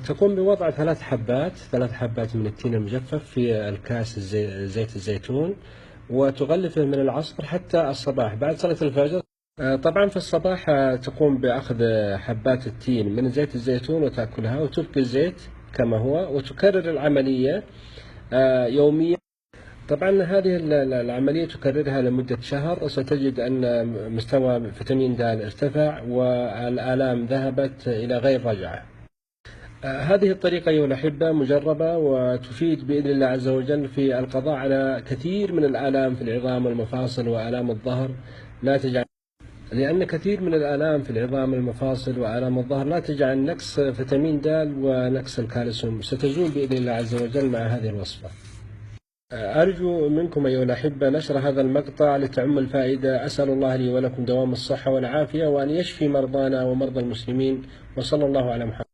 تقوم بوضع 3 حبات من التين المجفف في الكاس زيت الزيتون، وتغلفه من العصر حتى الصباح بعد صلاة الفجر. طبعا في الصباح تقوم بأخذ حبات التين من زيت الزيتون وتأكلها، وتبقي الزيت كما هو، وتكرر العملية يوميا. طبعا هذه العملية تكررها لمدة شهر، وستجد أن مستوى فيتامين د ارتفع والآلام ذهبت إلى غير رجعة. هذه الطريقة أيها الأحبة مجربة وتفيد بإذن الله عز وجل في القضاء على كثير من الآلام في العظام والمفاصل وآلام الظهر ناتجة، لأن كثير من الآلام في العظام والمفاصل وآلام الظهر ناتجة عن نقص فيتامين د ونقص الكالسيوم، ستزول بإذن الله عز وجل مع هذه الوصفة. أرجو منكم أيها الأحبة نشر هذا المقطع لتعم الفائدة. أسأل الله لي ولكم دوام الصحة والعافية، وأن يشفي مرضانا ومرضى المسلمين، وصلى الله على محمد.